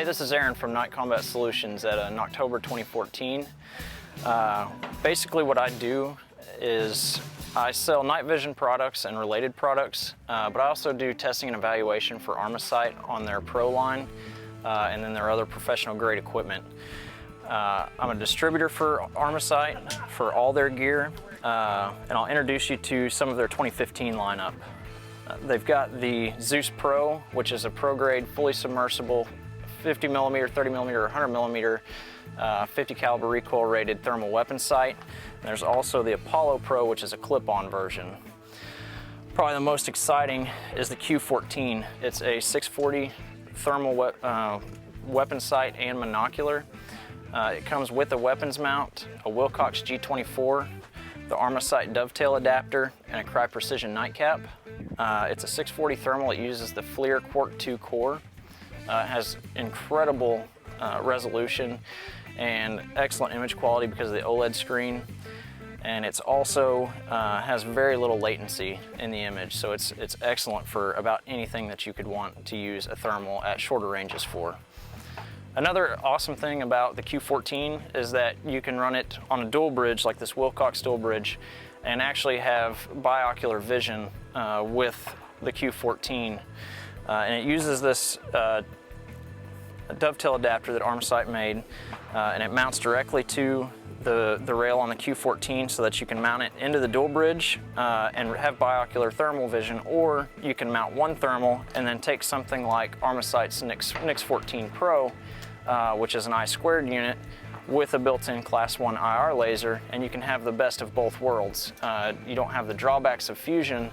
Hey, this is Aaron from Night Combat Solutions in October 2014. Basically what I do is I sell night vision products and related products, but I also do testing and evaluation for Armasight on their Pro line and then their other professional grade equipment. I'm a distributor for Armasight for all their gear, and I'll introduce you to some of their 2015 lineup. They've got the Zeus Pro, which is a pro grade, fully submersible, 50 millimeter, 30 millimeter, 100 millimeter, 50 caliber recoil rated thermal weapon sight. And there's also the Apollo Pro, which is a clip-on version. Probably the most exciting is the Q14. It's a 640 thermal weapon sight and monocular. It comes with a weapons mount, a Wilcox G24, the Armasight dovetail adapter, and a Cry Precision nightcap. It's a 640 thermal. It uses the FLIR Quark 2 core. It has incredible resolution and excellent image quality because of the OLED screen. And it's also has very little latency in the image, so it's excellent for about anything that you could want to use a thermal at shorter ranges for. Another awesome thing about the Q14 is that you can run it on a dual bridge like this Wilcox dual bridge and actually have binocular vision with the Q14. And it uses this dovetail adapter that Armasight made, and it mounts directly to the rail on the Q14 so that you can mount it into the dual bridge and have binocular thermal vision, or you can mount one thermal and then take something like Armasight's NIX 14 Pro, which is an I-squared unit with a built-in Class 1 IR laser, and you can have the best of both worlds. You don't have the drawbacks of fusion,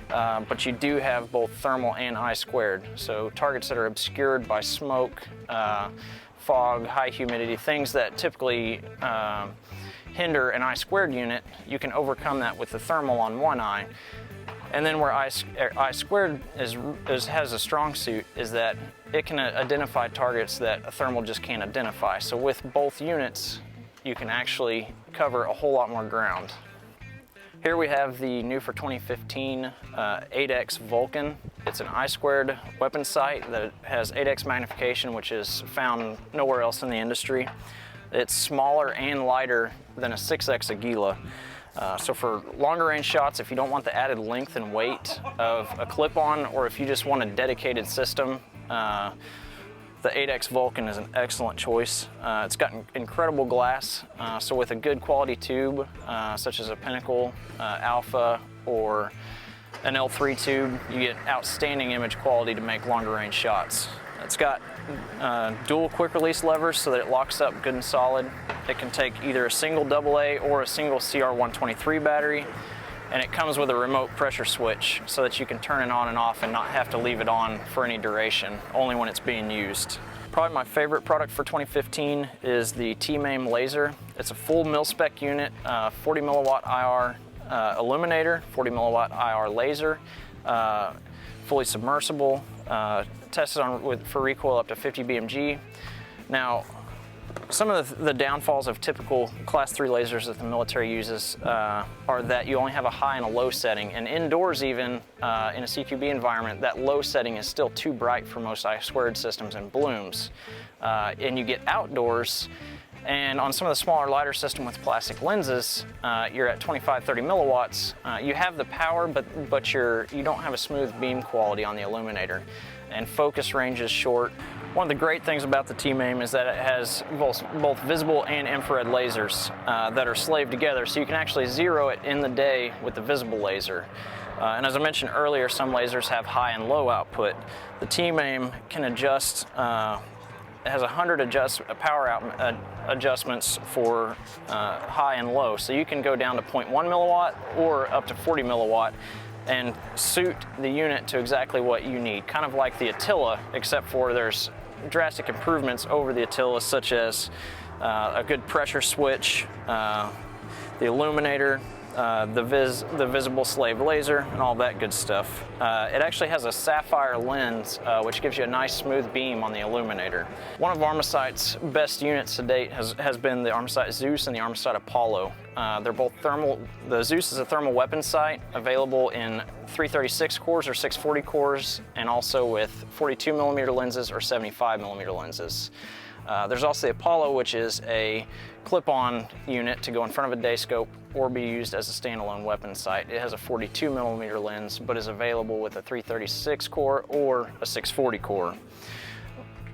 but you do have both thermal and I-squared. So targets that are obscured by smoke, fog, high humidity, things that typically hinder an I-squared unit, you can overcome that with the thermal on one eye. And then where I-squared has a strong suit is that it can identify targets that a thermal just can't identify. So with both units, you can actually cover a whole lot more ground. Here we have the new for 2015 8X Vulcan. It's an I-squared weapon sight that has 8X magnification, which is found nowhere else in the industry. It's smaller and lighter than a 6X Aguila. So for longer range shots, if you don't want the added length and weight of a clip-on, or if you just want a dedicated system, the 8X Vulcan is an excellent choice. It's got incredible glass, so with a good quality tube, such as a Pinnacle Alpha or an L3 tube, you get outstanding image quality to make longer range shots. It's got dual quick release levers so that it locks up good and solid. It can take either a single AA or a single CR123 battery, and it comes with a remote pressure switch so that you can turn it on and off and not have to leave it on for any duration, only when it's being used. Probably my favorite product for 2015 is the T-MAIM laser. It's a full mil-spec unit, 40 milliwatt IR illuminator, 40 milliwatt IR laser, fully submersible, tested on for recoil up to 50 BMG. Now, some of the downfalls of typical Class 3 lasers that the military uses are that you only have a high and a low setting, and indoors even, in a CQB environment, that low setting is still too bright for most I-squared systems and blooms. And you get outdoors, and on some of the smaller, lighter system with plastic lenses, you're at 25, 30 milliwatts. You have the power, but you don't have a smooth beam quality on the illuminator, and focus range is short. One of the great things about the T-MAIM is that it has both visible and infrared lasers that are slaved together, so you can actually zero it in the day with the visible laser. And as I mentioned earlier, some lasers have high and low output. The T-MAIM can adjust, it has 100 power adjustments for high and low, so you can go down to 0.1 milliwatt or up to 40 milliwatt and suit the unit to exactly what you need, kind of like the Attila, except for there's drastic improvements over the Attila, such as a good pressure switch, the illuminator, the visible slave laser, and all that good stuff. It actually has a sapphire lens, which gives you a nice smooth beam on the illuminator. One of Armasight's best units to date has been the Armasight Zeus and the Armasight Apollo. They're both thermal. The Zeus is a thermal weapon sight available in 336 cores or 640 cores, and also with 42mm lenses or 75mm lenses. There's also the Apollo, which is a clip-on unit to go in front of a day scope or be used as a standalone weapon sight. It has a 42mm lens, but is available with a 336 core or a 640 core.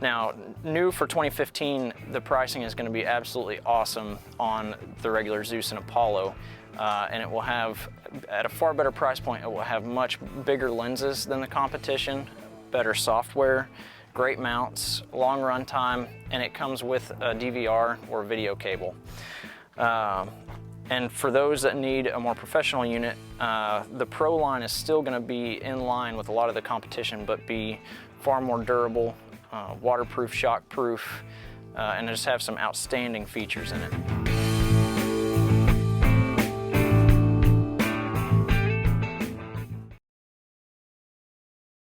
Now, new for 2015, the pricing is going to be absolutely awesome on the regular Zeus and Apollo. And it will have, at a far better price point, it will have much bigger lenses than the competition, better software, great mounts, long run time, and it comes with a DVR or video cable. And for those that need a more professional unit, the Pro line is still going to be in line with a lot of the competition, but be far more durable, waterproof, shockproof, and just have some outstanding features in it.